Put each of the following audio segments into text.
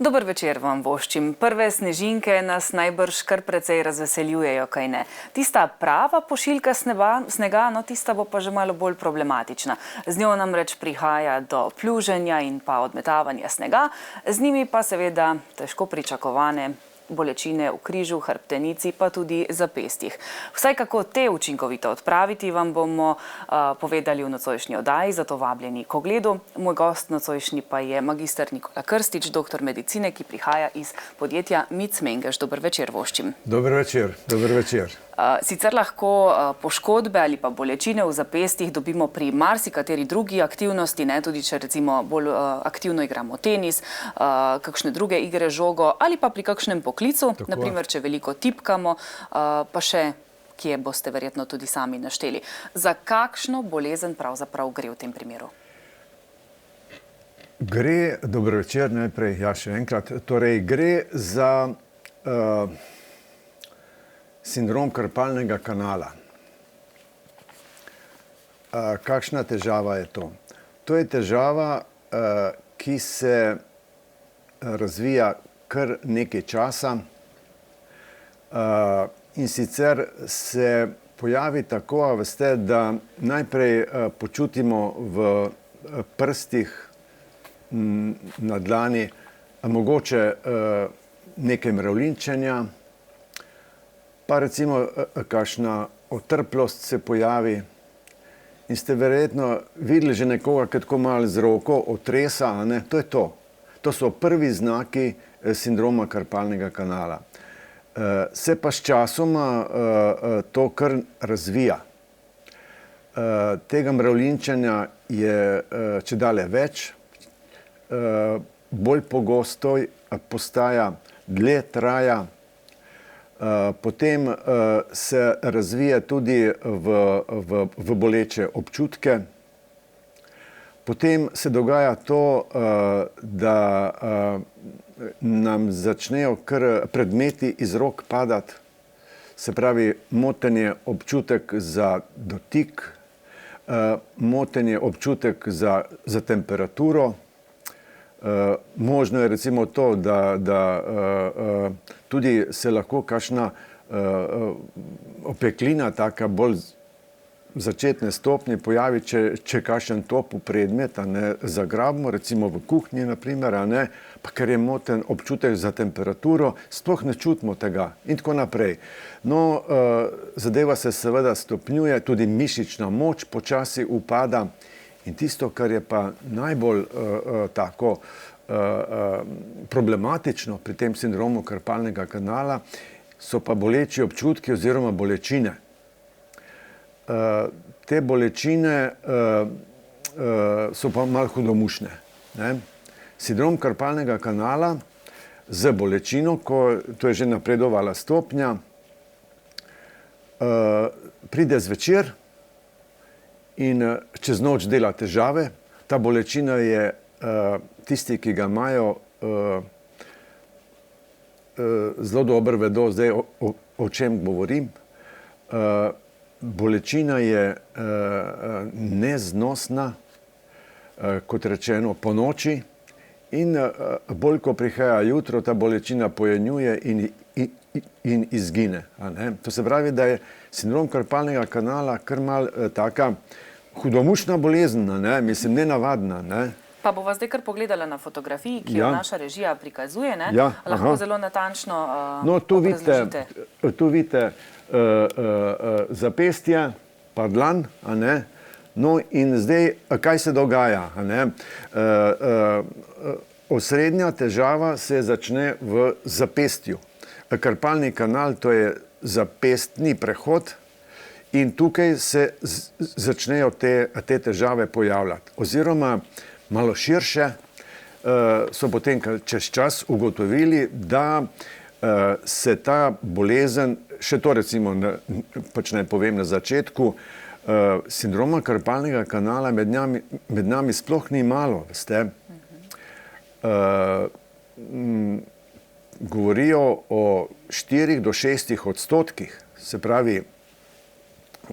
Dober večer vam voščim. Prve snežinke nas najbrž kar precej razveseljujejo, kaj ne. Tista prava pošiljka snega, no tista bo pa že malo bolj problematična. Z njo namreč prihaja do pluženja in pa odmetavanja snega, z njimi pa seveda težko pričakovane bolečine v križu, hrbtenici, pa tudi zapestjih. Vsaj kako te učinkovito odpraviti, vam bomo povedali v nocojšnji oddaji, zato vabljeni k ogledu. Moj gost nocojšnji pa je magister Nikola Krstič, doktor medicine, ki prihaja iz podjetja MIC Mengeš. Dober večer voščim. Dober večer, dober večer. Sicer lahko poškodbe ali pa bolečine v zapestjih dobimo pri marsikateri drugi aktivnosti, ne, tudi če recimo bolj aktivno igramo tenis, kakšne druge igre, žogo ali pa pri kakšnem poklicu, naprimer, če veliko tipkamo, pa še kje boste verjetno tudi sami našteli. Za kakšno bolezen pravzaprav gre v tem primeru? Dober večer najprej, ja še enkrat, torej gre za sindrom karpalnega kanala. Kakšna težava je to? To je težava, ki se razvija kar nekaj časa in sicer se pojavi tako, a veste, da najprej počutimo v prstih na dlani mogoče nekaj mravljinčenja, pa recimo kakšna otrplost se pojavi in ste verjetno videli že nekoga, ki tako malo z roko otresa, a ne? To je to. To so prvi znaki sindroma karpalnega kanala. Se pa s časoma to kar razvija. Tega mravljinčenja je čedalje več, bolj pogosto postaja, dlje traja, potem se razvije tudi v boleče občutke. Potem se dogaja to, da nam začnejo kar predmeti iz rok padati, se pravi motenje občutek za dotik, motenje občutek za temperaturo. Možno je recimo to, da tudi se lahko kakšna opeklina, taka bolj začetne stopnje pojavi, če kakšen topu predmet zagrabimo, recimo v kuhinji, naprimer, pa ker je moten občutek za temperaturo, sploh ne čutimo tega in tako naprej. No, zadeva se seveda stopnjuje, tudi mišična moč počasi upada. In tisto, kar je pa najbolj tako problematično pri tem sindromu karpalnega kanala, so pa boleči občutki oziroma bolečine. Te bolečine so pa malo hudomušne. Sindrom karpalnega kanala z bolečino, to je že napredovala stopnja, pride zvečer in čez noč dela težave. Ta bolečina je, tisti, ki ga imajo, zelo dobro vedo zdaj, o čem govorim. Bolečina je neznosna, kot rečeno, po noči in bolj, ko prihaja jutro, ta bolečina pojenjuje in izgine. To se pravi, da je sindrom karpalnega kanala kar malo taka hudomušna bolezen, mislim, nenavadna. Pa bova zdaj kar pogledala na fotografiji, ki jo naša režija prikazuje, lahko zelo natančno razložite. Tu vidite zapestje, pa dlan, no in zdaj, kaj se dogaja? Osrednja težava se začne v zapestju. Karpalni kanal, to je zapestni prehod, in tukaj se začnejo te težave pojavljati. Oziroma, malo širše, so potem čez čas ugotovili, da se ta bolezen, še to recimo, pač naj povem na začetku, sindroma karpalnega kanala med nami sploh ni malo, veste. Govorijo o 4 do 6 odstotkih, se pravi,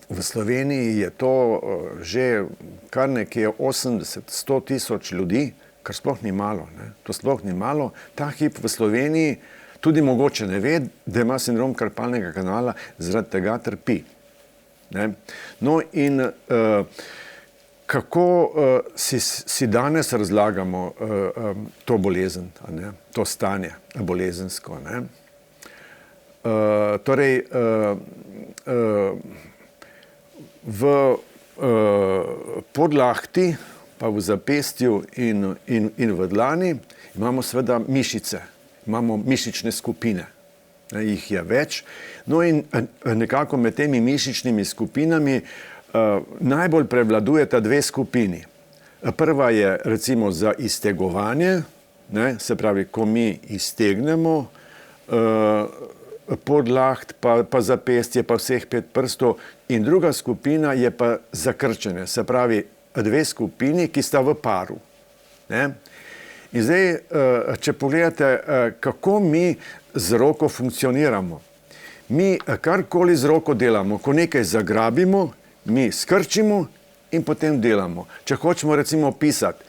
v Sloveniji je to že kar nekje 80-100 tisoč ljudi, kar sploh ni malo. Ne? To sploh ni malo. Ta hip v Sloveniji tudi mogoče ne ve, da ima sindrom karpalnega kanala, zaradi tega trpi. Ne? No in kako si danes razlagamo to bolezen, ne? To stanje bolezensko. Ne? Torej, v podlahti, pa v zapestju in v dlani imamo seveda mišice, imamo mišične skupine, jih je več. No in nekako med temi mišičnimi skupinami najbolj prevladujeta dve skupini. Prva je recimo za iztegovanje, ne, se pravi, ko mi iztegnemo podlaht, pa zapestje, pa vseh 5 prstov, in druga skupina je pa za krčenje, se pravi, dve skupini, ki sta v paru. Ne? In zdaj, če pogledate, kako mi z roko funkcioniramo. Mi karkoli z roko delamo, ko nekaj zagrabimo, mi skrčimo in potem delamo. Če hočemo recimo pisati,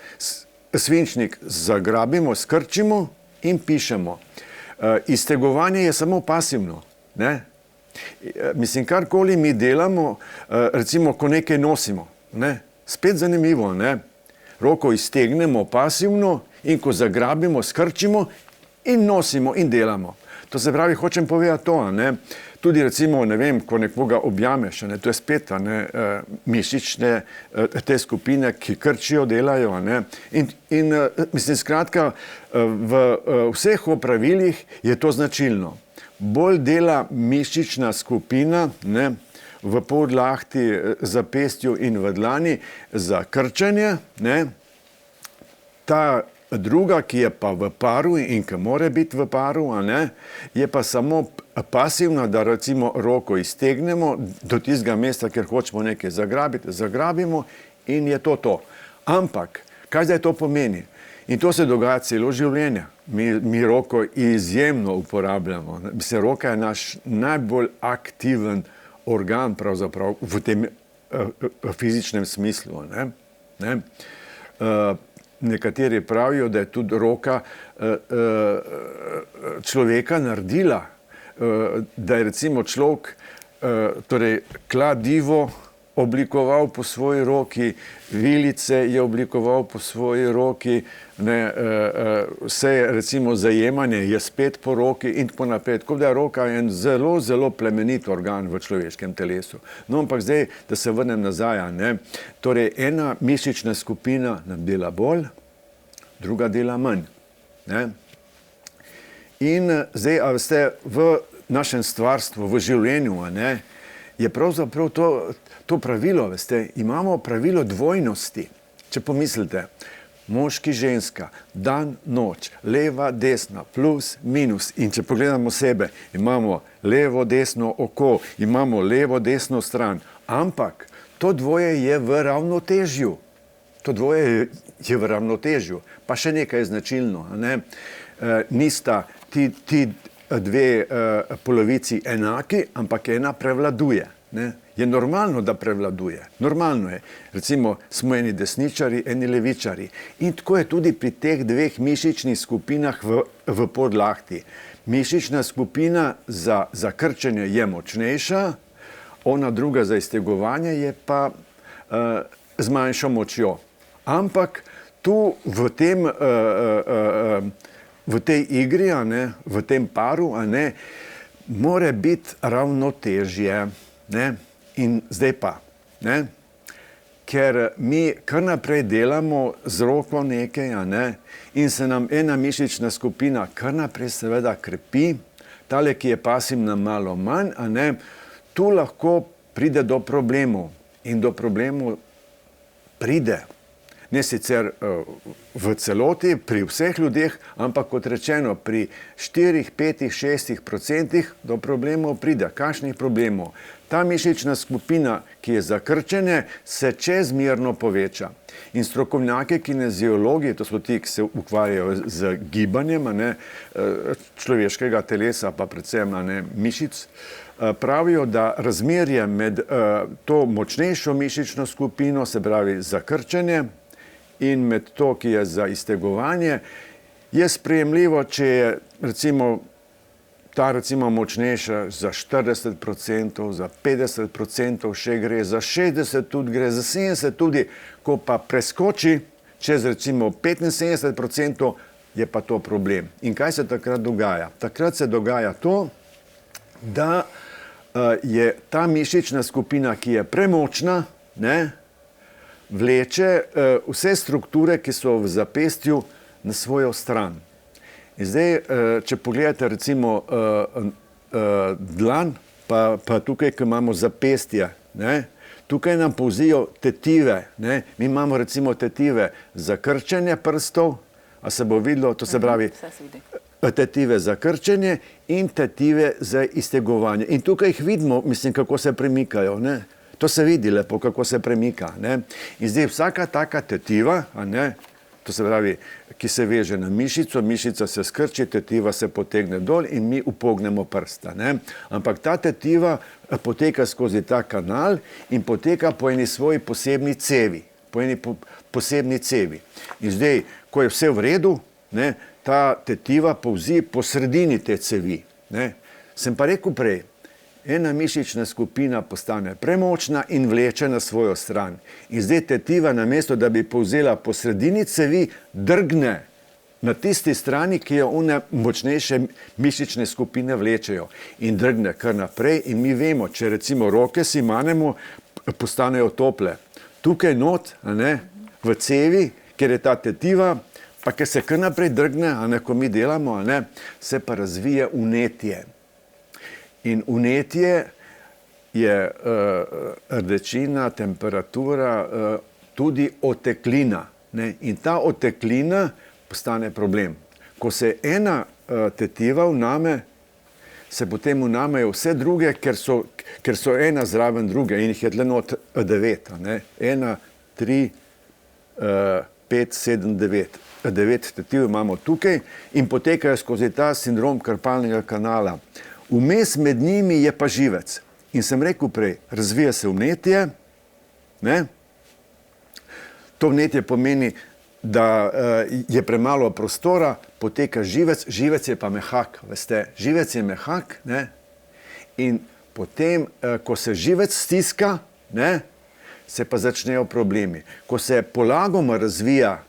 svinčnik zagrabimo, skrčimo in pišemo. Iztegovanje je samo pasivno. Ne? Mislim, karkoli mi delamo, recimo, ko nekaj nosimo. Ne? Spet zanimivo, ne? Roko iztegnemo pasivno in ko zagrabimo, skrčimo in nosimo in delamo. To se pravi, hočem povedati to, ne? Tudi recimo, ne vem, ko nekoga objameš, ne? To je spet mišične te skupine, ki krčijo, delajo. Ne? In mislim, skratka, v vseh opravilih je to značilno. Bolj dela mišična skupina, ne? V podlahti, zapestju in v dlani za krčenje, ne? Ta druga, ki je pa v paru in ki more biti v paru, ne? Je pa samo pasivna, da recimo roko iztegnemo do tistega mesta, kjer hočemo nekaj zagrabiti, zagrabimo in je to. Ampak, kaj zdaj to pomeni? In to se dogaja celo življenje. Mi roko izjemno uporabljamo. Mislim, roka je naš najbolj aktiven organ pravzaprav v tem fizičnem smislu. Ne? Nekateri pravijo, da je tudi roka človeka naredila, da je recimo človek torej kladivo oblikoval po svoji roki, vilice je oblikoval po svoji roki, ne, vse recimo zajemanje je spet po roki in tako naprej. Tako da je roka en zelo, zelo plemenit organ v človeškem telesu. No, ampak zdaj, da se vrnem nazaj, ne, torej ena mišična skupina nam dela bolj, druga dela manj. Ne. In zdaj, a veste, v našem stvarstvu, v življenju, ne, je pravzaprav to pravilo, veste, imamo pravilo dvojnosti. Če pomislite, moški, ženska, dan, noč, leva, desna, plus, minus. In če pogledamo sebe, imamo levo, desno oko, imamo levo, desno stran. Ampak to dvoje je v ravnotežju. To dvoje je v ravnotežju. Pa še nekaj je značilno. Ne? Nista ti dve polovici enaki, ampak ena prevladuje. Ne? Je normalno, da prevladuje. Normalno je. Recimo, smo eni desničari, eni levičari. In tako je tudi pri teh dveh mišičnih skupinah v podlahti. Mišična skupina za krčenje je močnejša, ona druga za iztegovanje je pa z manjšo močjo. Ampak tu v tej igri, v tem paru, mora biti ravnotežje. Ne? In zdaj pa, ne? Ker mi kar naprej delamo z roko nekaj, in se nam ena mišična skupina kar naprej seveda krepi, tale, ki je pasivna malo manj, tu lahko pride do problemov. In do problemov pride. Ne sicer v celoti, pri vseh ljudeh, ampak kot rečeno, pri 4, 5, 6% do problemov pride. Kakšnih problemov? Ta mišična skupina, ki je za krčenje, se čezmerno poveča. In strokovnjaki, kineziologi, to so ti, ki se ukvarjajo z gibanjem človeškega telesa, pa predvsem mišic, pravijo, da razmerje med to močnejšo mišično skupino, se pravi za krčenje, in med to, ki je za iztegovanje, je sprejemljivo, če je recimo ta močnejša za 40%, za 50%, še gre za 60%, tudi gre za 70%, tudi ko pa preskoči čez recimo 75%, je pa to problem. In kaj se takrat dogaja? Takrat se dogaja to, da je ta mišična skupina, ki je premočna, vleče vse strukture, ki so v zapestju, na svojo stran. In zdaj, če pogledate recimo dlan, pa tukaj, ko imamo zapestje, tukaj nam polzijo tetive. Mi imamo recimo tetive za krčenje prstov, a se bo videlo, to se pravi tetive za krčenje in tetive za iztegovanje. In tukaj jih vidimo, mislim, kako se premikajo. To se vidi lepo, kako se premika. In zdaj vsaka taka tetiva, to se pravi, ki se veže na mišico, mišica se skrči, tetiva se potegne dol in mi upognemo prsta. Ampak ta tetiva poteka skozi ta kanal in poteka po eni svoji posebni cevi. Posebni cevi. In zdaj, ko je vse v redu, ta tetiva polzi po sredini te cevi. Sem pa rekel prej, ena mišična skupina postane premočna in vleče na svojo stran. In zdaj tetiva, namesto da bi povzela po sredini cevi, drgne na tisti strani, ki jo one močnejše mišične skupine vlečejo. In drgne kar naprej in mi vemo, če recimo roke si manemo, postanejo tople. Tukaj not, v cevi, kjer je ta tetiva, pa ker se kar naprej drgne, ko mi delamo, se pa razvije vnetje. In vnetje je rdečina, temperatura, tudi oteklina. In ta oteklina postane problem. Ko se ena tetiva vname, se potem vnamejo vse druge, ker so ena zraven druge in jih je tle not 9. 1, 3, 5, 7, 9. 9 tetiv imamo tukaj in potekajo skozi ta sindrom karpalnega kanala. Vmes med njimi je pa živec. In sem rekel prej, razvija se vnetje. To vnetje pomeni, da je premalo prostora, poteka živec, živec je pa mehak, veste. Živec je mehak, in potem, ko se živec stiska, se pa začnejo problemi. Ko se polagoma razvija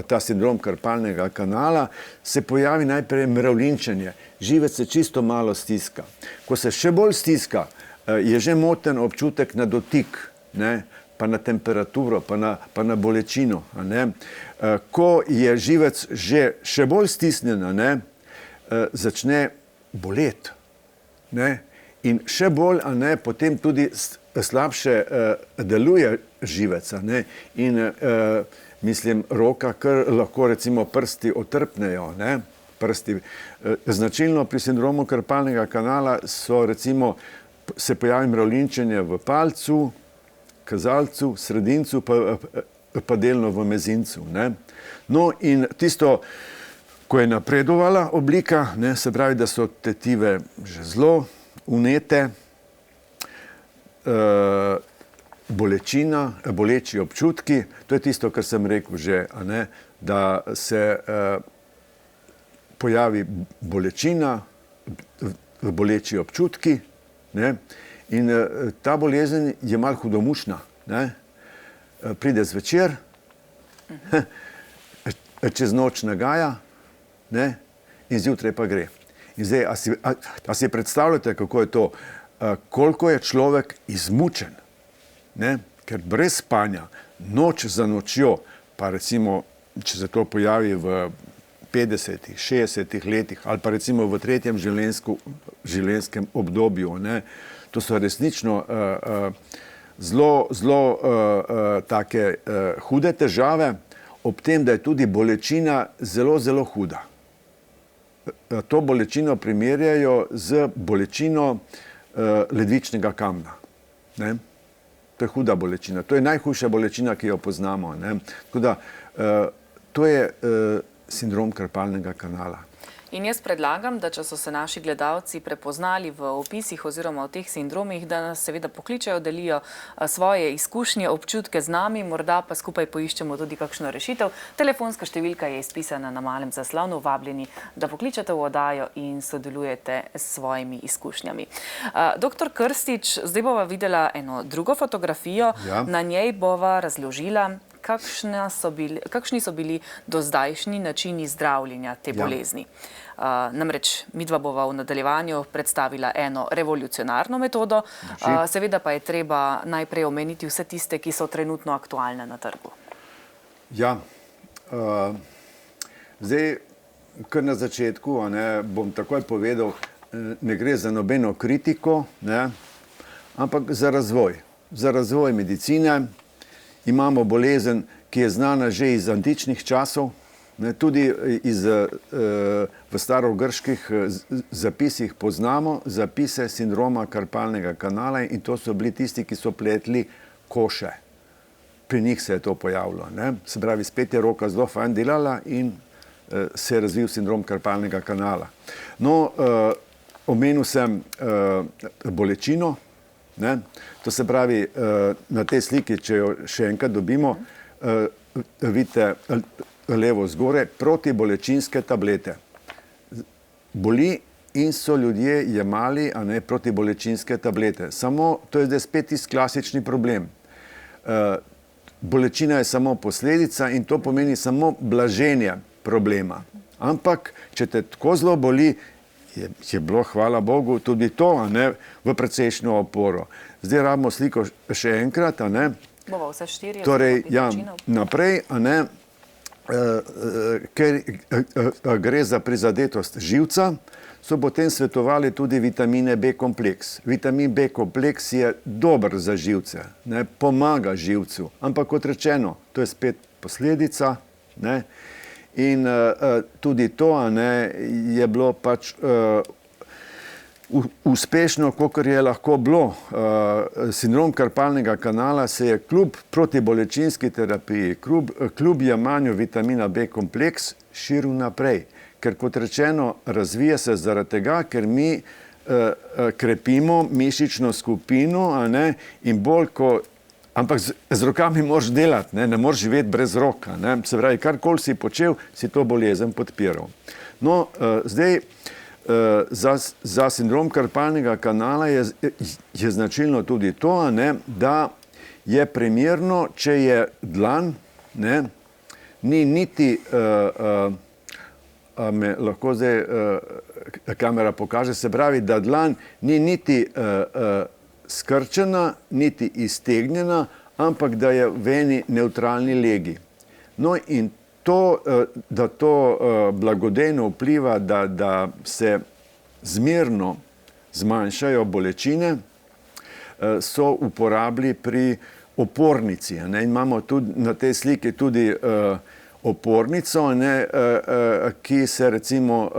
ta sindrom karpalnega kanala, se pojavi najprej mravljinčenje. Živec se čisto malo stiska. Ko se še bolj stiska, je že moten občutek na dotik, pa na temperaturo, pa na bolečino. Ko je živec že še bolj stisnjen, začne boleti. In še bolj, potem tudi slabše deluje živec. In mislim, roka, kar lahko recimo prsti otrpnejo. Prsti. Značilno pri sindromu karpalnega kanala so recimo, se pojavi mravljinčenje v palcu, kazalcu, sredincu, pa delno v mezincu. No in tisto, ko je napredovala oblika, se pravi, da so tetive že zelo vnete, bolečina, boleči občutki, to je tisto, kar sem rekel že, da se pojavi bolečina, boleči občutki, in ta bolezen je malo hudomušna. Pride zvečer, čez noč nagaja, in zjutraj pa gre. In zdaj, a si predstavljate, kako je to, koliko je človek izmučen, ker brez spanja, noč za nočjo, pa recimo, če se to pojavi v 50, 60 letih ali pa recimo v tretjem življenjskem obdobju, to so resnično zelo take hude težave, ob tem, da je tudi bolečina zelo, zelo huda. To bolečino primerjajo z bolečino ledvičnega kamna. To je huda bolečina. To je najhujša bolečina, ki jo poznamo. Tako da, to je sindrom karpalnega kanala. In jaz predlagam, da če so se naši gledalci prepoznali v opisih oziroma v teh sindromih, da nas seveda pokličejo, delijo svoje izkušnje, občutke z nami, morda pa skupaj poiščemo tudi kakšno rešitev. Telefonska številka je izpisana na malem zaslonu, vabljeni, da pokličete v oddajo in sodelujete s svojimi izkušnjami. Doktor Krstič, zdaj bova videla eno drugo fotografijo, na njej bova razložila, kakšni so bili dozdajšnji načini zdravljenja te bolezni. Namreč midva bova v nadaljevanju predstavila eno revolucionarno metodo, seveda pa je treba najprej omeniti vse tiste, ki so trenutno aktualne na trgu. Ja, zdaj, kar na začetku, bom takoj povedal, ne gre za nobeno kritiko, ampak za razvoj medicine. Imamo bolezen, ki je znana že iz antičnih časov, tudi v starogrških zapisih poznamo zapise sindroma karpalnega kanala in to so bili tisti, ki so pletli koše. Pri njih se je to pojavilo. Se pravi, spet je roka zelo fajn delala in se je razvil sindrom karpalnega kanala. No, omenil sem bolečino. To se pravi, na tej sliki, če jo še enkrat dobimo, vidite levo zgore, protibolečinske tablete. Boli in so ljudje jemali protibolečinske tablete. Samo, to je zdaj spet tisti klasični problem. Bolečina je samo posledica in to pomeni samo blaženje problema. Ampak, če te tako zelo boli, je bilo, hvala Bogu, tudi to v precejšnjo oporo. Zdaj rabimo sliko še enkrat. Bova vse štiri. Torej, naprej, ker gre za prizadetost živca, so potem svetovali tudi vitamine B kompleks. Vitamin B kompleks je dober za živce, pomaga živcu, ampak kot rečeno, to je spet posledica, in tudi to je bilo pač uspešno, kakor je lahko bilo. Sindrom karpalnega kanala se je kljub protibolečinski terapiji, kljub jemanju vitamina B kompleks širil naprej. Ker kot rečeno, razvija se zaradi tega, ker mi krepimo mišično skupino in bolj ko. Ampak z rokami moraš delati, ne moraš živeti brez roka. Se pravi, karkoli si počel, si to bolezen podpiral. No, zdaj, za sindrom karpalnega kanala je značilno tudi to, da je primerno, če je dlan, ni niti, me lahko zdaj kamera pokaže, se pravi, da dlan ni niti skrčena, niti iztegnjena, ampak da je v eni nevtralni legi. No in to, da to blagodejno vpliva, da se zmerno zmanjšajo bolečine, so uporabili pri opornici. In imamo tudi na tej sliki tudi opornico, ki se recimo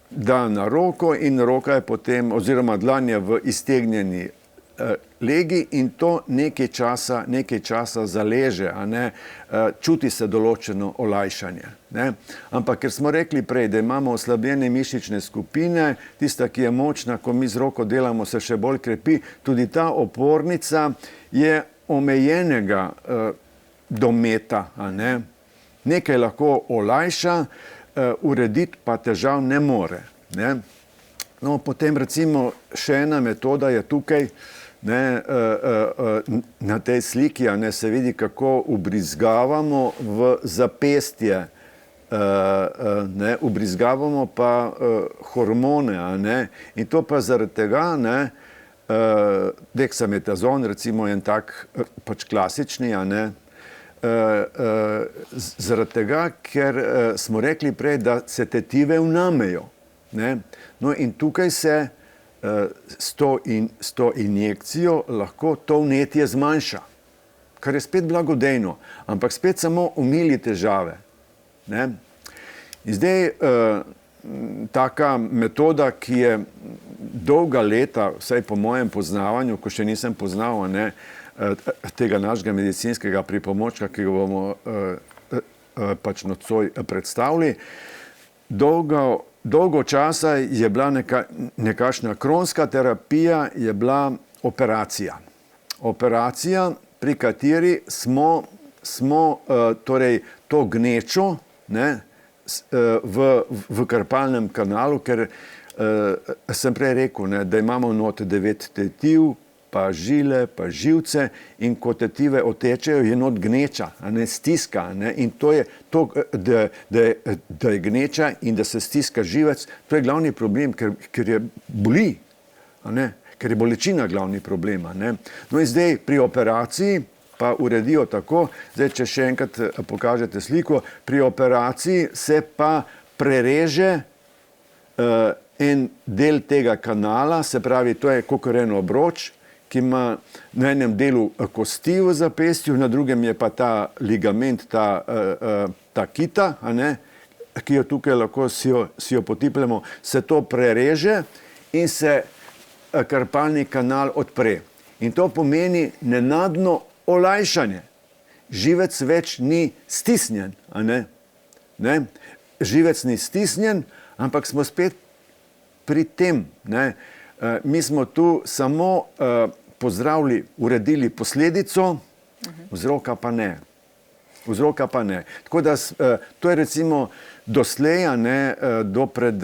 da na roko in roka je potem, oziroma dlan je v iztegnjeni legi in to nekaj časa zaleže, čuti se določeno olajšanje. Ampak ker smo rekli prej, da imamo oslabljene mišične skupine, tista, ki je močna, ko mi z roko delamo, se še bolj krepi, tudi ta opornica je omejenega dometa. Nekaj lahko olajša, urediti pa težav ne more. No, potem recimo še ena metoda je tukaj, na tej sliki se vidi, kako ubrizgavamo v zapestje, ubrizgavamo pa hormone, in to pa zaradi tega, deksametazon recimo je en tak pač klasični, zaradi tega, ker smo rekli prej, da se tetive vnamejo. No in tukaj se s to injekcijo lahko to vnetje zmanjša, kar je spet blagodejno, ampak spet samo omili težave. In zdaj taka metoda, ki je dolga leta, vsaj po mojem poznavanju, ko še nisem poznal tega našega medicinskega pripomočka, ki ga bomo pač nocoj predstavili. Dolgo časa je bila nekakšna kronska terapija, je bila operacija. Operacija, pri kateri smo torej to gnečo, ne, v krpalnem kanalu, ker sem prej rekel, ne, da imamo not 9 tetiv, pa žile, pa živce, in ko tetive otečejo, je not gneča, a ne, stiska, ne, in to je to, da je gneča in da se stiska živec, to je glavni problem, ker je boli, a ne, ker je bolečina glavni problem, a ne. No in zdaj pri operaciji pa uredijo tako, zdaj če še enkrat pokažete sliko, pri operaciji se pa prereže en del tega kanala, se pravi, to je kakor en obroč, ki ima na enem delu kosti v zapestju, na drugem je pa ta ligament, ta kita, a ne, ki jo tukaj lahko si jo potipljamo, se to prereže in se krpalni kanal odpre. In to pomeni nenadno olajšanje. Živec več ni stisnjen, a ne? Ne? Živec ni stisnjen, ampak smo spet pri tem, ne? Mi smo tu samo pozdravili, uredili posledico, vzroka pa ne. Vzroka pa ne. Tako da to je recimo doslej, ne, do pred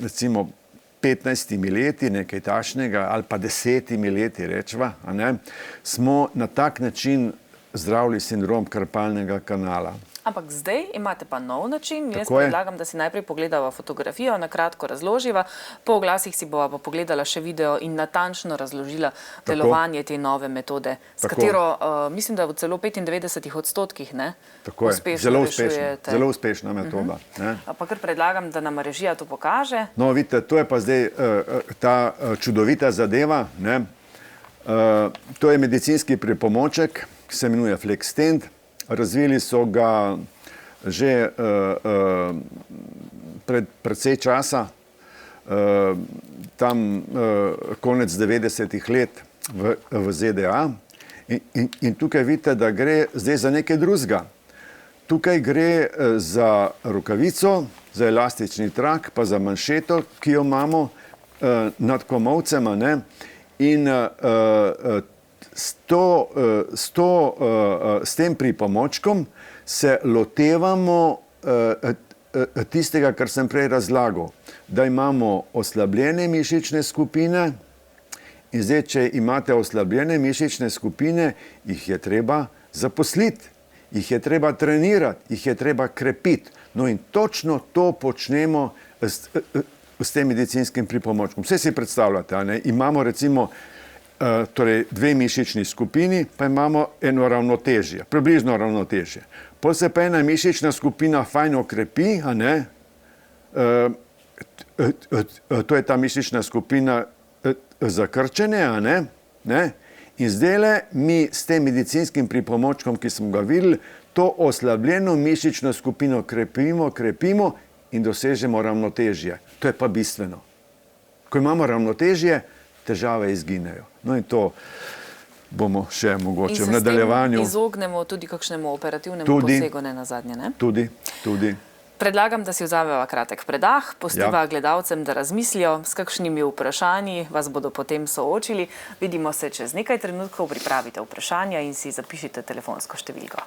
recimo 15 leti, nekaj takšnega, ali pa 10 leti, rečva, a ne, smo na tak način zdravili sindrom krpalnega kanala. Ampak zdaj imate pa nov način. Jaz predlagam, da si najprej pogledava fotografijo, na kratko razloživa, po oglasih si bova pa pogledala še video in natančno razložila delovanje te nove metode, s katero, mislim, da v celo 95% ne? Tako je, zelo uspešna metoda. Pa kar predlagam, da nam režija to pokaže. No, vidite, to je pa zdaj ta čudovita zadeva, ne? To je medicinski pripomoček, ki se imenuje FlexStent. Razvili so ga že pred precej časa, tam konec 90-ih let v ZDA. In tukaj vidite, da gre zdaj za nekaj drugega. Tukaj gre za rokavico, za elastični trak, pa za manšeto, ki jo imamo nad komolcem, ne? In s tem pripomočkom se lotevamo tistega, kar sem prej razlagal, da imamo oslabljene mišične skupine in zdaj, če imate oslabljene mišične skupine, jih je treba zaposliti, jih je treba trenirati, jih je treba krepiti. No in točno to počnemo s tem medicinskim pripomočkom. Vse si predstavljate, a ne? Imamo recimo torej 2 mišični skupini, pa imamo eno ravnotežje, približno ravnotežje. Potem se pa ena mišična skupina fajn okrepi, a ne? To je ta mišična skupina zakrčene, a ne? In zdajle mi s tem medicinskim pripomočkom, ki smo ga videli, to oslabljeno mišično skupino krepimo in dosežemo ravnotežje. To je pa bistveno. Ko imamo ravnotežje, težave izginejo. No in to bomo še mogoče v nadaljevanju. In se s tem izognemo tudi kakšnemu operativnemu posegu, ne nazadnje, ne? Tudi. Predlagam, da si vzameva kratek predah, pustiva gledalcem, da razmislijo, s kakšnimi vprašanji vas bodo potem soočili. Vidimo se čez nekaj trenutkov, pripravite vprašanja in si zapišite telefonsko številko.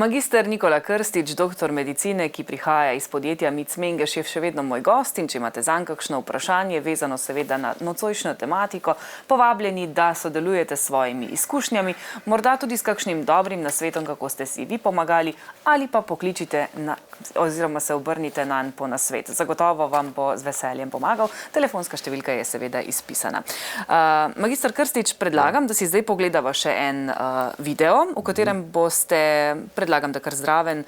Magister Nikola Krstič, doktor medicine, ki prihaja iz podjetja MIC Mengeš, je še vedno moj gost in če imate zanj kakšno vprašanje, vezano seveda na nocojšnjo tematiko, povabljeni, da sodelujete s svojimi izkušnjami, morda tudi s kakšnim dobrim nasvetom, kako ste si vi pomagali, ali pa pokličite oziroma se obrnite nanj po nasvet. Zagotovo vam bo z veseljem pomagal. Telefonska številka je seveda izpisana. Magister Krstič, predlagam, da si zdaj pogledava še en video, v katerem boste predlagali predlagam, da kar zraven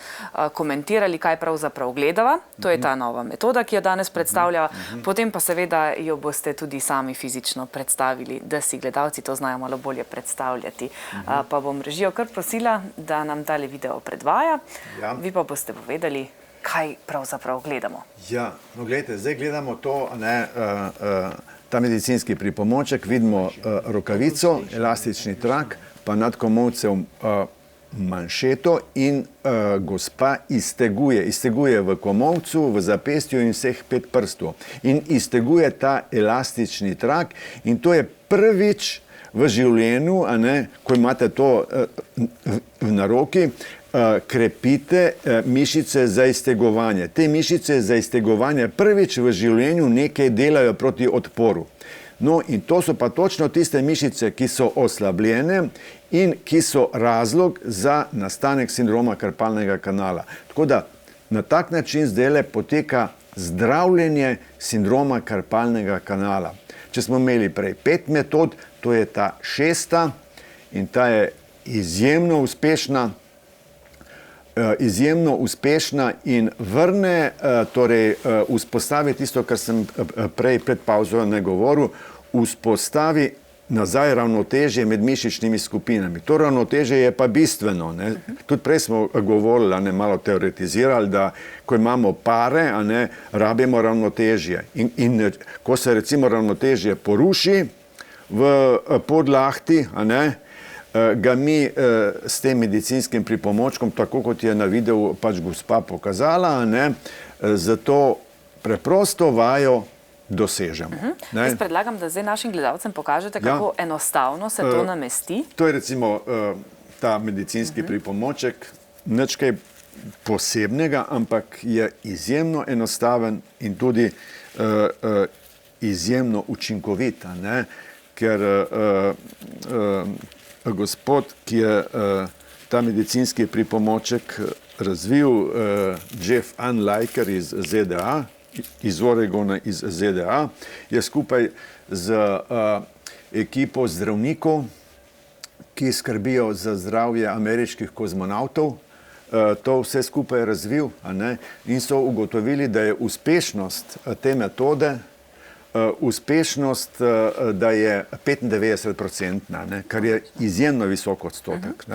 komentirali, kaj pravzaprav gledava. To je ta nova metoda, ki jo danes predstavlja. Potem pa seveda jo boste tudi sami fizično predstavili, da si gledalci to znajo malo bolje predstavljati. Pa bom režijo kar prosila, da nam tale video predvaja. Ja. Vi pa boste povedali, kaj pravzaprav gledamo. Ja, no gledajte, zdaj gledamo to, ta medicinski pripomoček, vidimo rokavico, elastični trak, pa nad komolcev manšeto in gospa izteguje v komolcu, v zapestju in vseh 5 prstov. In izteguje ta elastični trak in to je prvič v življenju, ko imate to na roki, krepite mišice za iztegovanje. Te mišice za iztegovanje prvič v življenju nekaj delajo proti odporu. No in to so pa točno tiste mišice, ki so oslabljene in ki so razlog za nastanek sindroma karpalnega kanala. Tako da na tak način zdajle poteka zdravljenje sindroma karpalnega kanala. Če smo imeli prej 5 metod, to je ta 6. in ta je izjemno uspešna in vrne, torej vzpostavi tisto, kar sem prej pred pauzo ne govoril, vzpostavi nazaj ravnotežje med mišičnimi skupinami. To ravnotežje je pa bistveno. Tudi prej smo govorili, malo teoretizirali, da ko imamo pare, rabimo ravnotežje. In ko se recimo ravnotežje poruši v podlahti, ga mi s tem medicinskim pripomočkom, tako kot je na videu pač gospa pokazala, zato preprosto vajo dosežemo. Jaz predlagam, da zdaj našim gledalcem pokažete, kako enostavno se to namesti. To je recimo ta medicinski pripomoček, nič kaj posebnega, ampak je izjemno enostaven in tudi izjemno učinkovit, ker gospod, ki je ta medicinski pripomoček razvil, Jeff Unliker iz ZDA, iz Oregona iz ZDA, je skupaj z ekipo zdravnikov, ki skrbijo za zdravje ameriških kozmonavtov, to vse skupaj razvil, in so ugotovili, da je uspešnost te metode uspešnost, da je 95%, kar je izjemno visok odstotek.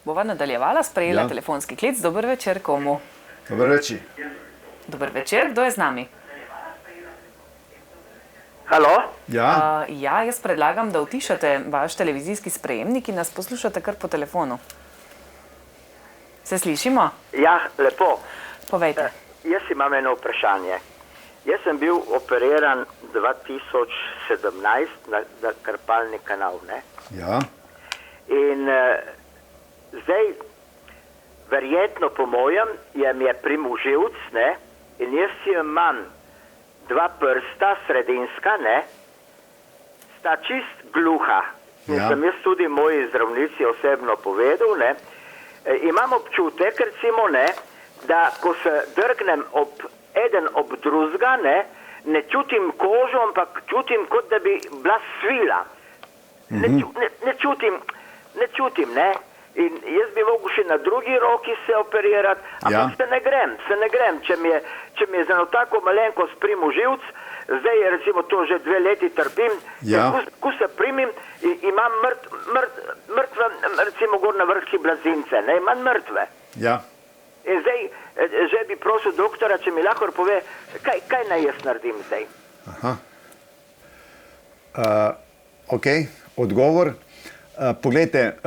Bova nadaljevala, sprejela telefonski klic. Dober večer, komu? Dober večer. Dober večer, kdo je z nami? Halo? Ja? Ja, jaz predlagam, da utišate vaš televizijski sprejemnik in nas poslušate kar po telefonu. Se slišimo? Ja, lepo. Povejte. Jaz imam eno vprašanje. Jaz sem bil operiran 2017 na karpalni kanal, Ja. In zdaj, verjetno po mojem, mi je primuživc, in jaz si imam 2 prsta, sredinska, sta čist gluha. In sem jaz tudi moji zdravnici osebno povedal, imam občutek, recimo, da ko se drgnem eden ob drugega, ne čutim kožo, ampak čutim, kot da bi bila svila. Ne čutim. In jaz bi mogel še na drugi roki se operirati, ampak se ne grem. Če mi je za eno tako malenkost primuživc, zdaj je recimo to že 2 leti trpim, ko se primim, imam mrtve, recimo gor na vrhki blazince, imam mrtve. Ja. In zdaj, že bi prosil doktora, če mi lahko pove, kaj naj jaz naredim zdaj. Ok, odgovor. Poglejte,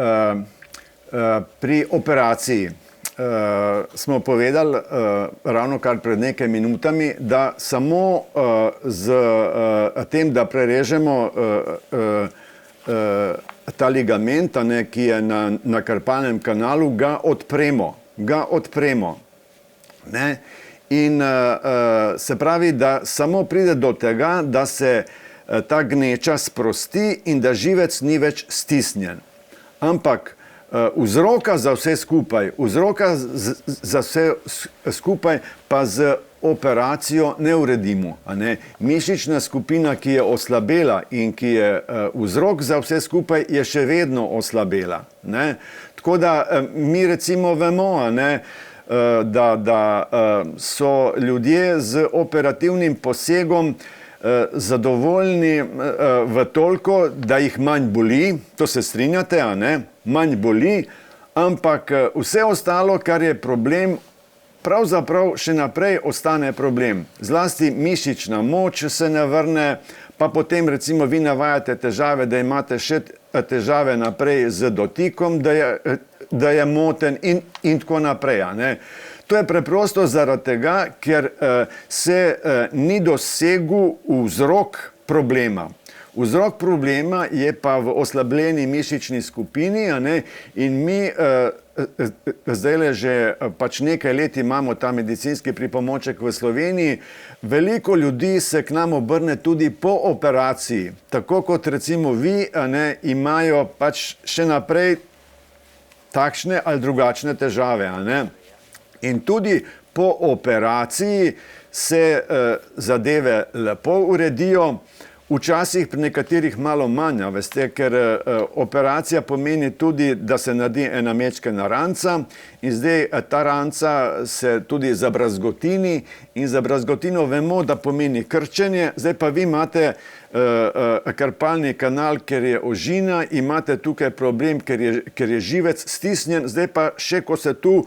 pri operaciji smo povedali ravno kar pred nekaj minutami, da samo z tem, da prerežemo ta ligament, ki je na karpalnem kanalu, ga odpremo. In se pravi, da samo pride do tega, da se ta gneča sprosti in da živec ni več stisnjen. Ampak vzroka za vse skupaj pa z operacijo ne uredimo. A ne? Mišična skupina, ki je oslabela in ki je vzrok za vse skupaj, je še vedno oslabela. Ne? Tako da mi recimo vemo, a ne, da so ljudje z operativnim posegom zadovoljni v toliko, da jih manj boli, to se strinjate, a ne, manj boli, ampak vse ostalo, kar je problem, pravzaprav še naprej ostane problem. Zlasti mišična moč se ne vrne, pa potem recimo vi navajate težave, da imate še težave naprej z dotikom, da je moten in tako naprej, a ne. To je preprosto zaradi tega, ker se ni dosegel vzrok problema. Vzrok problema je pa v oslabljeni mišični skupini, a ne, in mi zdajle že pač nekaj let imamo ta medicinski pripomoček v Sloveniji. Veliko ljudi se k nam obrne tudi po operaciji, tako kot recimo vi, a ne, imajo pač še naprej takšne ali drugačne težave, a ne. In tudi po operaciji se zadeve lepo uredijo, včasih pri nekaterih malo manj, veste, ker operacija pomeni tudi, da se naredi ena mečkena ranca in zdaj ta ranca se tudi zabrazgotini in zabrazgotino vemo, da pomeni krčenje, zdaj pa vi imate krpalni kanal, ker je ožina, imate tukaj problem, ker je živec stisnjen, zdaj pa še, ko se tu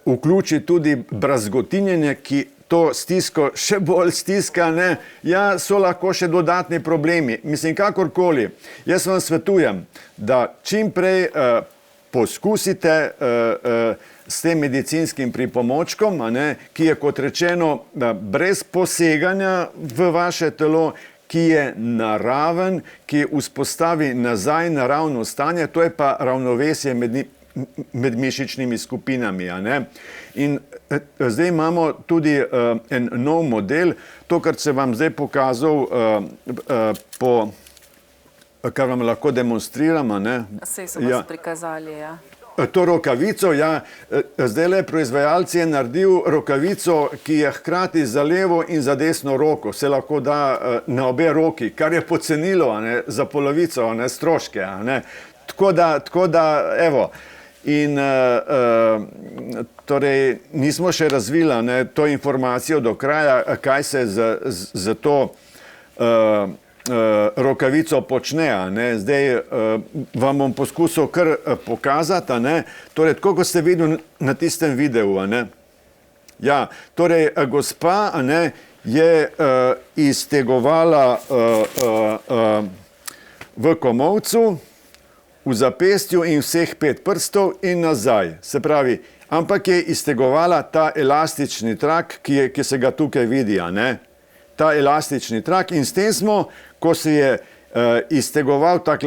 vključi tudi brazgotinjenje, ki to stisko še bolj stiska, ne, ja, so lahko še dodatni problemi. Mislim, kakorkoli, jaz vam svetujem, da čim prej poskusite s tem medicinskim pripomočkom, a ne, ki je, kot rečeno, brez poseganja v vaše telo, ki je naraven, ki vzpostavi nazaj naravno stanje, to je pa ravnovesje med mišičnimi skupinami, a ne. In zdaj imamo tudi en nov model, to, kar se vam zdaj pokazal, kar vam lahko demonstriram, a ne. Sej so vas prikazali, ja. To rokavico, ja, zdajle proizvajalci je naredil rokavico, ki je hkrati za levo in za desno roko, se lahko da na obe roki, kar je pocenilo, a ne, za polovico, a ne, stroške, a ne. Tako da, evo, in torej nismo še razvili, ne, to informacijo do kraja, kaj se z to rokavico počne, a ne. Zdaj vam bom poskusil kar pokazati, a ne, torej tako, kot ste videli na tistem videu, a ne. Ja, torej gospa, a ne, je iztegovala v komolcu, v zapestju in vseh 5 prstov in nazaj. Se pravi, ampak je iztegovala ta elastični trak, ki se ga tukaj vidi, a ne? Ta elastični trak in s tem smo, ko se je iztegoval ta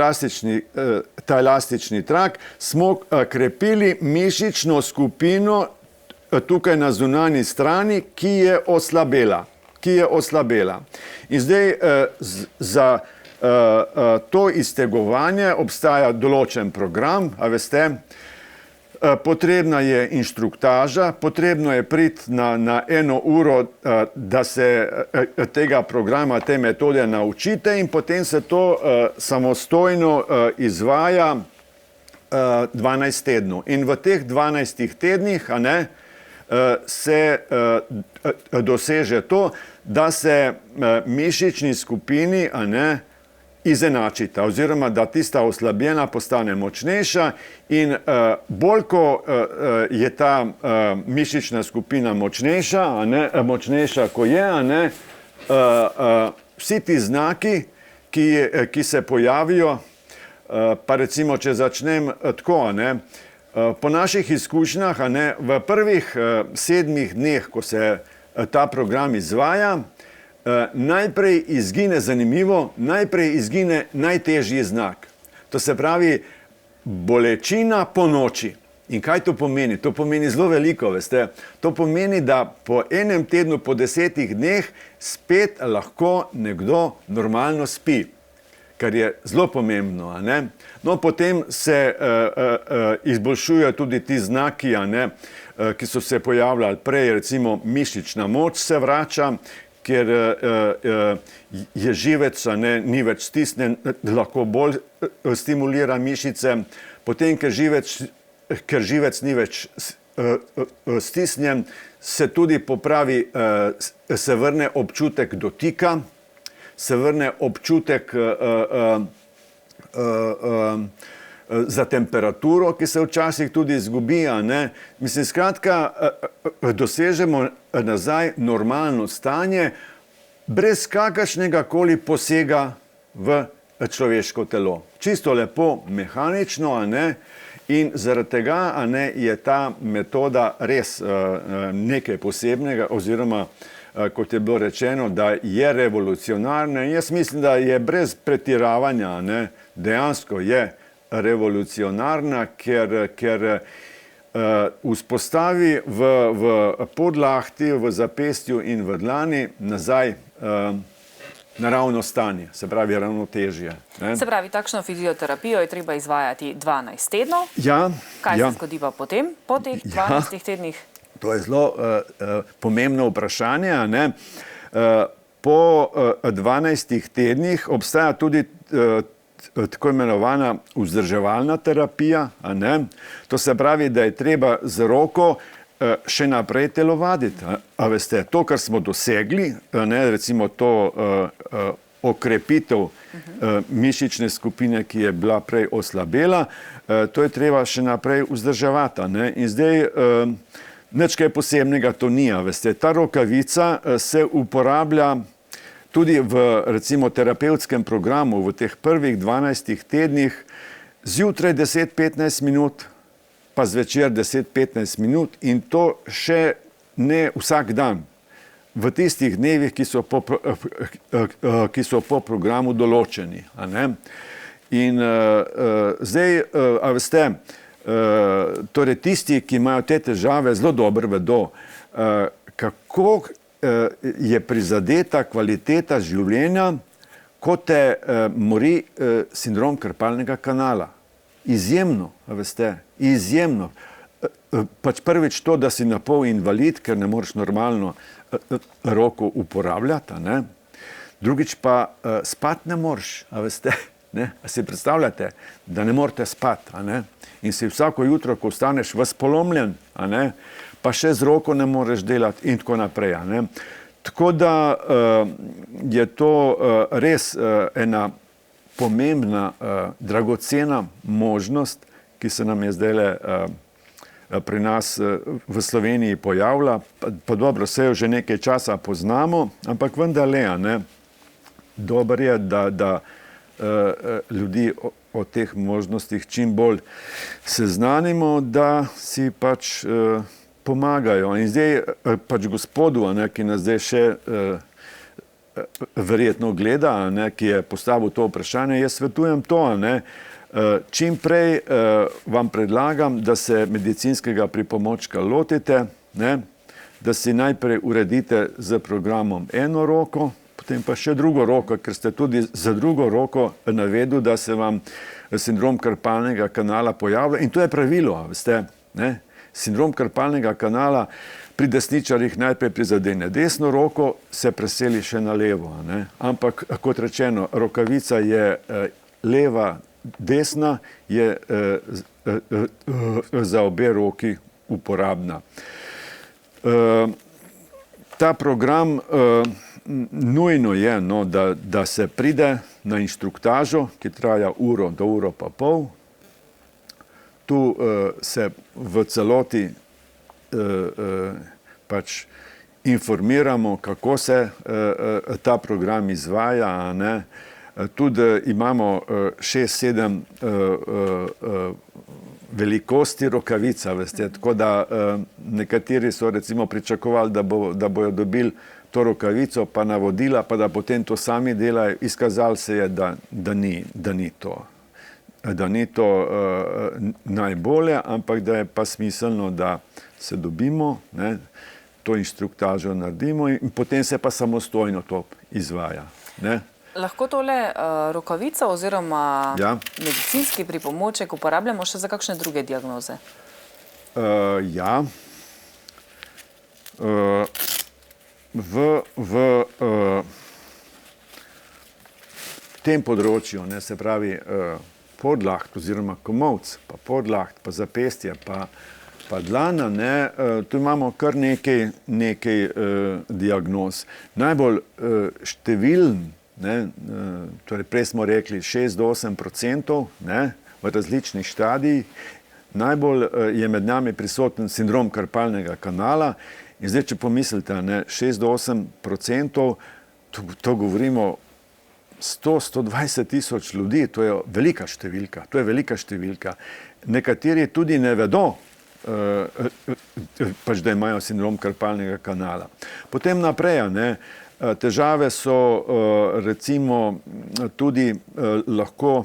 elastični trak, smo krepili mišično skupino tukaj na zunanji strani, ki je oslabela. In zdaj za to iztegovanje obstaja določen program, a veste, potrebna je inštruktaža, potrebno je priti na 1 uro, da se tega programa, te metode naučite in potem se to samostojno izvaja 12 tednov. In v teh 12 tednih, a ne, se doseže to, da se mišični skupini, a ne, izenačita, oziroma da tista oslabljena postane močnejša in bolj, ko je ta mišična skupina močnejša, a ne, močnejša, ko je, a ne, vsi ti znaki, ki se pojavijo, pa recimo, če začnem tako, a ne, po naših izkušnjah, a ne, v prvih 7 dneh, ko se ta program izvaja, najprej izgine, zanimivo, najprej izgine najtežji znak. To se pravi bolečina po noči. In kaj to pomeni? To pomeni zelo veliko, veste. To pomeni, da po 1 tednu, po 10 dneh spet lahko nekdo normalno spi. kar je zelo pomembno. A ne? No, potem se izboljšujejo tudi ti znaki, a ne, ki so se pojavljali prej, recimo mišična moč se vrača, ker je živec, a ne, ni več stisnjen, lahko bolj stimulira mišice. Potem, ker živec ni več stisnjen, se tudi popravi, se vrne občutek dotika, se vrne občutek za temperaturo, ki se včasih tudi izgubi, a ne. Mislim, skratka, dosežemo nazaj normalno stanje, brez kakršnega koli posega v človeško telo. Čisto lepo, mehanično, a ne, in zaradi tega, a ne, je ta metoda res nekaj posebnega, oziroma, kot je bilo rečeno, da je revolucionarna. In jaz mislim, da je brez pretiravanja, a ne, dejansko je revolucionarna, ker vzpostavi v podlahti, v zapestju in v dlani nazaj naravno stanje, se pravi ravnotežje. Ne? Se pravi, takšno fizioterapijo je treba izvajati 12 tednov. Ja, Kaj se zgodi pa potem, po teh 12 tednih? To je zelo pomembno vprašanje. A ne? Po 12 tednih obstaja tudi tako imenovana vzdrževalna terapija. A ne? To se pravi, da je treba z roko še naprej telovaditi. A veste, to, kar smo dosegli, ne, recimo to okrepitev mišične skupine, ki je bila prej oslabela, to je treba še naprej vzdrževati. Ne. In zdaj nič kaj posebnega to ni. Veste, ta rokavica se uporablja tudi v recimo terapevtskem programu v teh prvih 12 tednih, zjutraj 10-15 minut, pa zvečer 10-15 minut, in to še ne vsak dan, v tistih dnevih, ki so po programu določeni. A ne? In zdaj, a veste, torej tisti, ki imajo te težave, zelo dobro vedo, kako je prizadeta kvaliteta življenja, ko te mori sindrom krpalnega kanala. Izjemno, a veste, izjemno. Pač prvič to, da si napol invalid, ker ne moreš normalno roko uporabljati, a ne? Drugič pa spati ne moreš, a veste, ne? A si predstavljate, da ne morete spati, a ne? In si vsako jutro, ko vstaneš, vas polomljen, a ne? Pa še z roko ne moreš delati in tako naprej, a ne? Tako da je to res ena pomembna, dragocena možnost, ki se nam je zdajle pri nas v Sloveniji pojavila. Pa dobro, se jo že nekaj časa poznamo, ampak vendarle, ne, dobro je, da ljudi o teh možnostih čim bolj seznanimo, da si pač pomagajo. In zdaj pač gospodu, ne, ki nas zdaj še verjetno gleda, ne, ki je postavil to vprašanje, jaz svetujem to, ne, čim prej vam predlagam, da se medicinskega pripomočka lotite, ne, da si najprej uredite z programom eno roko, potem pa še drugo roko, ker ste tudi za drugo roko navedli, da se vam sindrom krpalnega kanala pojavlja. In to je pravilo, veste, ne. Sindrom krpalnega kanala pri desničarjih najprej prizadene desno roko, se preseli še na levo. Ne? Ampak, kot rečeno, rokavica je leva, desna, je za obe roki uporabna. Ta program nujno je, no, da se pride na inštruktažo, ki traja uro do uro pa pol. Tu se v celoti pač informiramo, kako se ta program izvaja, a ne. Tudi imamo 6-7 velikosti rokavica, veste, tako da nekateri so recimo pričakovali, da bojo dobili to rokavico, pa navodila, pa da potem to sami delajo. Izkazalo se je, da ni to. Da ni to najbolje, ampak da je pa smiselno, da se dobimo, ne, to inštruktažo naredimo in potem se pa samostojno to izvaja. Ne. Lahko tole rokavico oziroma Ja. medicinski pripomoček uporabljamo še za kakšne druge diagnoze? Ja. V tem področju, ne, se pravi podlaht oziroma komolc, pa podlaht, pa zapestje, pa dlana, ne, tu imamo kar nekaj diagnoz. Najbolj številen, ne, torej prej smo rekli 6 do 8%, ne, v različnih stadijih. Najbolj je med nami prisoten sindrom karpalnega kanala in zdaj, če pomislite, ne, 6 do 8%, to govorimo 100-120 tisoč ljudi, to je velika številka. Nekateri tudi ne vedo, pač da imajo sindrom karpalnega kanala. Potem naprej, ne, težave so recimo tudi lahko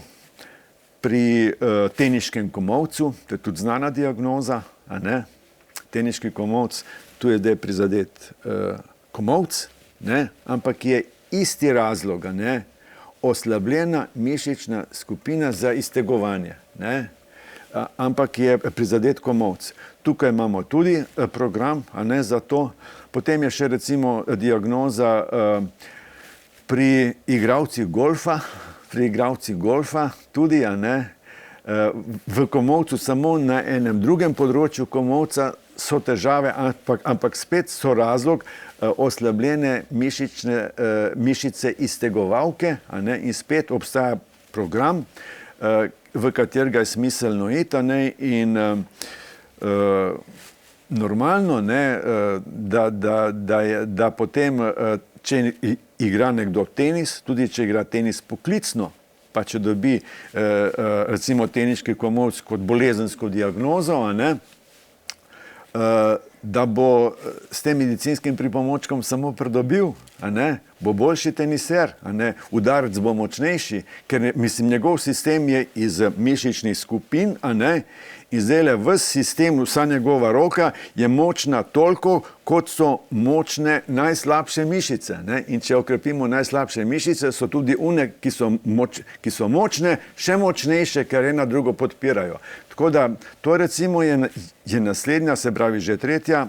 pri teniškem komolcu, to je tudi znana diagnoza, a ne? Teniški komolc, tu je zdaj prizadet komolc, ne? Ampak je isti razlog, ne? Oslabljena mišična skupina za iztegovanje, ne? Ampak je prizadet komolc. Tukaj imamo tudi program, a ne, za to. Potem je še recimo diagnoza pri igralcih golfa, tudi, a ne, v komolcu samo na enem drugem področju komolca so težave, ampak spet so razlog oslabljene mišice iztegovalke, a ne, in spet obstaja program, v katerega je smiselno iti, a ne, in normalno, ne, da potem, če igra nekdo tenis, tudi če igra tenis poklicno, pa če dobi recimo teniški komolc kot bolezensko diagnozo, a ne, da bo s tem medicinskim pripomočkom samo pridobil, a ne, bo boljši teniser, a ne, udarec bo močnejši, ker mislim, njegov sistem je iz mišičnih skupin, a ne, in zdajle ves sistem, vsa njegova roka je močna toliko, kot so močne najslabše mišice, ne, in če okrepimo najslabše mišice, so tudi one, ki so močne, še močnejše, ker ena drugo podpirajo. Tako da, to recimo je naslednja, se pravi že tretja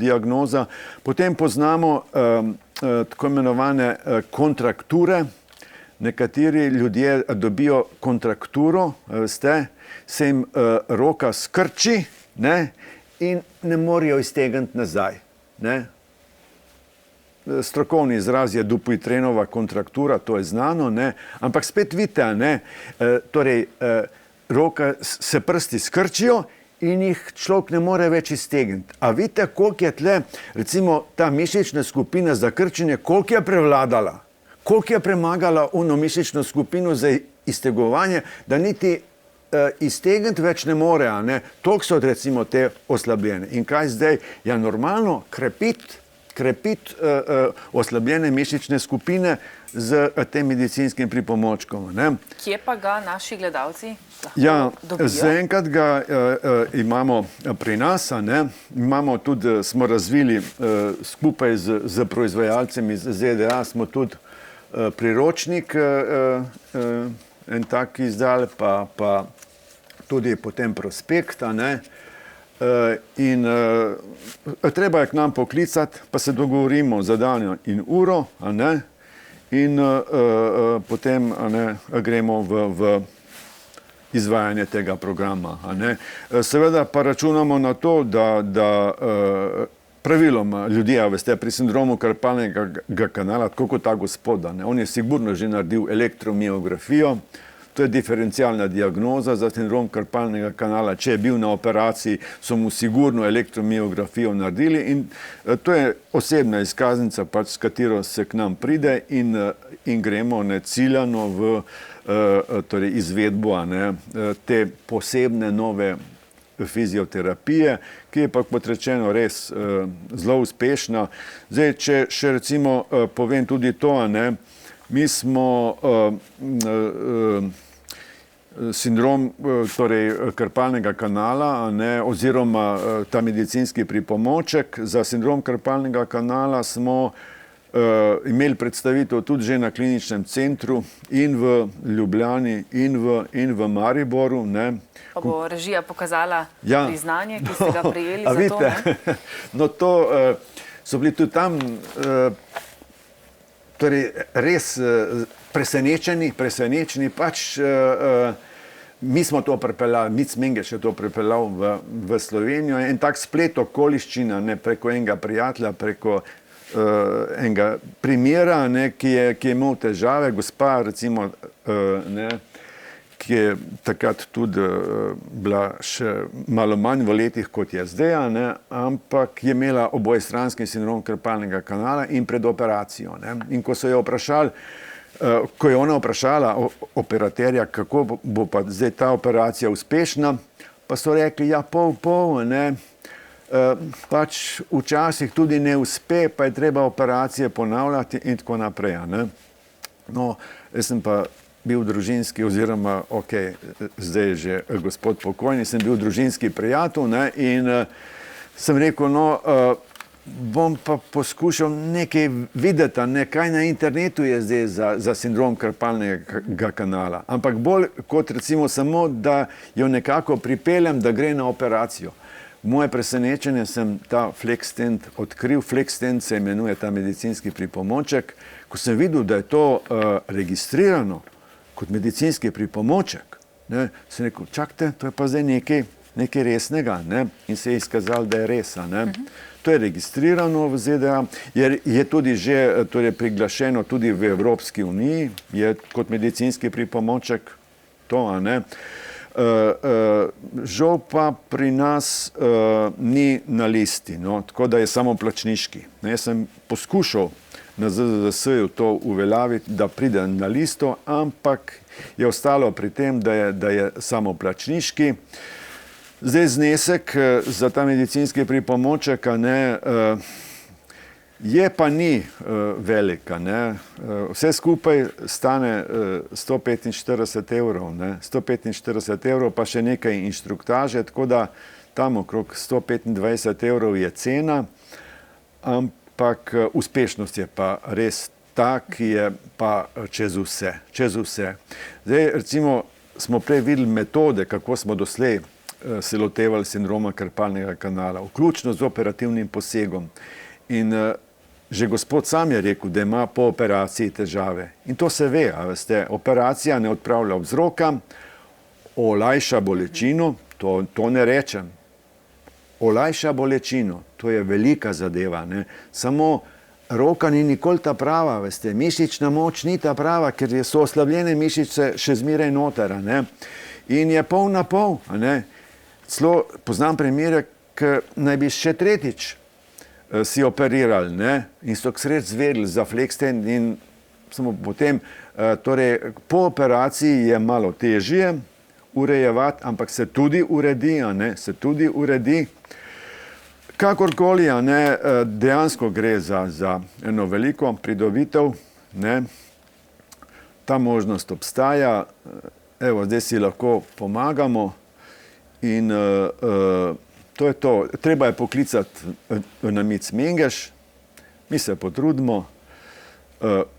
diagnoza. Potem poznamo tako imenovane kontrakture. Nekateri ljudje dobijo kontrakturo, veste, se jim roka skrči, ne, in ne morejo iztegniti nazaj, ne. Strokovni izraz je Dupuytrenova kontraktura, to je znano, ne, ampak spet vidite, ne, torej roka se prsti skrčijo in jih človek ne more več iztegniti. A vidite, koliko je tle, recimo, ta mišična skupina za krčenje, koliko je prevladala, koliko je premagala ono mišično skupino za iztegovanje, da niti iztegniti več ne more, a ne, toliko so recimo te oslabljene. In kaj zdaj? Ja, normalno krepiti oslabljene mišične skupine z tem medicinskim pripomočkom, ne. Kje pa ga naši gledalci Ja, dobijo? zaenkrat ga imamo pri nas, a ne. Imamo tudi, smo razvili skupaj z proizvajalcem iz ZDA, smo tudi priročnik en tak izdali, pa tudi potem prospekt, a ne. In treba je k nam poklicati, pa se dogovorimo za dan in uro, a ne. In potem, a ne, gremo v izvajanje tega programa, a ne. Seveda pa računamo na to, da praviloma ljudje, a veste, pri sindromu karpalnega kanala, tako kot ta gospod, a ne, on je sigurno že naredil elektromiografijo. To je diferencialna diagnoza za sindrom karpalnega kanala. Če je bil na operaciji, so mu sigurno elektromiografijo naredili in to je osebna izkaznica, pač, s katero se k nam pride in gremo ciljano v torej izvedbo, a ne, te posebne nove fizioterapije, ki je pa, kot rečeno, res zelo uspešna. Zdaj, če še recimo povem tudi to, a ne, mi smo sindrom torej karpalnega kanala, a ne, oziroma ta medicinski pripomoček za sindrom karpalnega kanala smo imeli predstavitev tudi že na kliničnem centru in v Ljubljani in v Mariboru. Ne. Pa bo režija pokazala priznanje, ki ste ga prijeli za to? Ne? No, to so bili tudi tam torej res presenečeni, pač mi smo to pripeljali, Mic Mengeš je to pripeljal v Slovenijo. En tak splet okoliščina, ne, preko enega prijatelja, preko enega primera, ne, ki je imel težave, gospa recimo, ne, ki je takrat tudi bila še malo manj v letih, kot je zdaj, ne, ampak je imela obojestranski sindrom krpalnega kanala in pred operacijo. Ne. In ko so jo vprašali, ko je ona vprašala operaterja, kako bo pa zdaj ta operacija uspešna, pa so rekli, ja, pol, ne, pač včasih tudi ne uspe, pa je treba operacije ponavljati in tako naprej. Ne. No, jaz sem pa bil družinski, oziroma, zdaj je že gospod pokojni, sem bil družinski prijatelj, ne, in sem rekel, no, bom pa poskušal nekaj videti, kaj na internetu je zdaj za sindrom krpalnega kanala. Ampak bolj kot recimo samo, da jo nekako pripeljem, da gre na operacijo. Moje presenečenje sem ta FlexStent odkril. FlexStent se imenuje ta medicinski pripomoček. Ko sem videl, da je to registrirano kot medicinski pripomoček, ne, sem rekel, čakajte, to je pa zdaj nekaj resnega, ne, in se je izkazalo, da je res. Ne. To je registrirano v ZDA, je tudi že torej priglašeno tudi v Evropski uniji, je kot medicinski pripomoček to, a ne. Žal pa pri nas ni na listi, no, tako da je samo plačniški. Jaz sem poskušal na ZZZS-ju to uveljaviti, da pride na listo, ampak je ostalo pri tem, da je samo plačniški. Zdaj znesek za ta medicinski pripomoček, ne, je pa ni velika. Ne. Vse skupaj stane 145 evrov, ne. 145 evrov, pa še nekaj inštruktaže, tako da tam okrog 125 evrov je cena, ampak uspešnost je pa res ta, ki je pa čez vse. Zdaj, recimo, smo prej videli metode, kako smo doslej se lotevali sindroma krpalnega kanala, vključno z operativnim posegom. In že gospod sam je rekel, da ima po operaciji težave. In to se ve, a veste, operacija ne odpravlja vzroka, olajša bolečino, to ne rečem. Olajša bolečino, to je velika zadeva. Ne. Samo roka ni nikoli ta prava, veste, mišična moč ni ta prava, ker so oslabljene mišice še zmeraj noter, ne. In je pol na pol, ne. Celo poznam primere, ki naj bi še tretjič si operirali, ne, in so ksreč zvedeli za FlexStent in samo potem, torej po operaciji je malo težje urejevati, ampak se tudi uredi, ne, se tudi uredi. Kakorkoli, ne, dejansko gre za eno veliko pridobitev, ne, ta možnost obstaja, evo, zdaj si lahko pomagamo. In to je to. Treba je poklicati na Mic Mengeš, mi se potrudimo,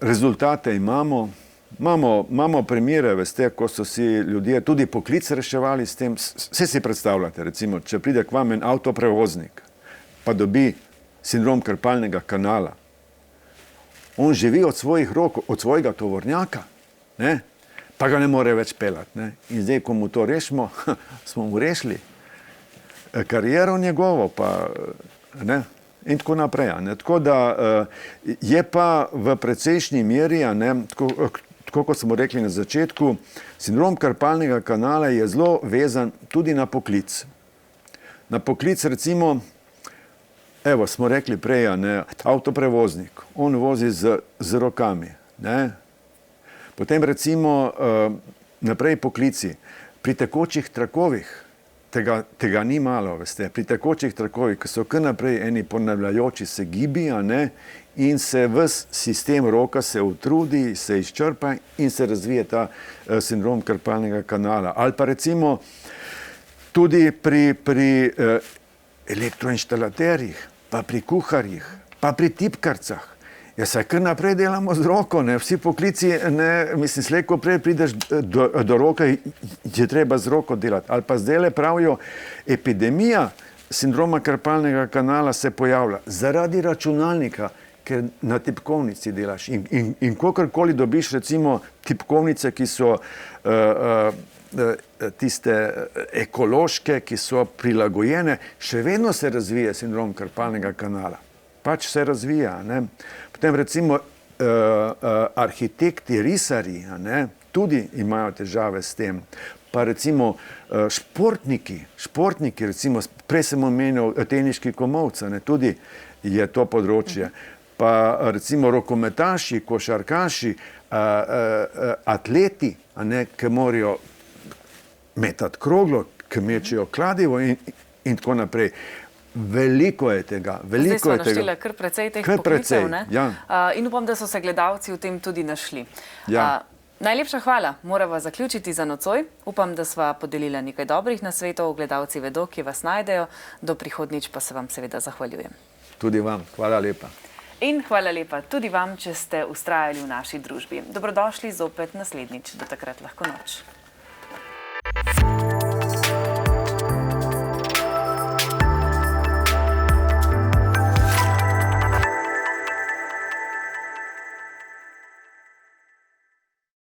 rezultate imamo primere, veste, ko so si ljudje tudi poklic reševali s tem. Vse si predstavljate, recimo, če pride k vam en avtoprevoznik, pa dobi sindrom krpalnega kanala. On živi od svojih rok, od svojega tovornjaka, ne? Pa ga ne more več pelati. Ne? In zdaj, ko mu to rešimo, smo mu rešili kariero njegovo, pa, ne? In tako naprej. Ne? Tako da je pa v precejšnji meri, ne? Tako kot smo rekli na začetku, sindrom krpalnega kanala je zelo vezan tudi na poklic. Na poklic, recimo, evo, smo rekli prej, ne? Avtoprevoznik, on vozi z rokami, ne? Potem recimo naprej poklici. Pri tekočih trakovih, tega ni malo, veste, pri tekočih trakovih, ki so kar naprej eni ponavljajoči se gibi, ne, in se ves sistem roka se utrudi, se izčrpa in se razvije ta sindrom krpalnega kanala. Ali pa recimo tudi pri elektroinštalaterjih, pa pri kuharjih, pa pri tipkarcah. Ja, saj kar naprej delamo z roko, ne, vsi poklici, ne, mislim, slej, ko prej prideš do roke, je treba z roko delati. Ali pa zdaj le pravijo, epidemija sindroma karpalnega kanala se pojavlja zaradi računalnika, ker na tipkovnici delaš in kakorkoli dobiš recimo tipkovnice, ki so tiste ekološke, ki so prilagojene, še vedno se razvije sindrom karpalnega kanala. Pač se razvija. Ne? Potem recimo arhitekti, risarji, ne? Tudi imajo težave s tem. Pa recimo športniki, recimo, prej sem omenil teniški komolca, ne? Tudi je to področje. Pa recimo rokometaši, košarkaši, atleti, ki morajo metati kroglo, ki mečejo kladivo in tako naprej. Veliko je tega. Zdaj smo našteli kar precej teh poklicev, ne? Ja. In upam, da so se gledalci v tem tudi našli. Ja. Najlepša hvala, morava zaključiti za nocoj. Upam, da sva podelila nekaj dobrih nasvetov, gledalci vedo, kje vas najdejo. Do prihodnjič pa se vam seveda zahvaljujem. Tudi vam. Hvala lepa. In hvala lepa tudi vam, če ste vztrajali v naši družbi. Dobrodošli zopet naslednjič. Do takrat lahko noč.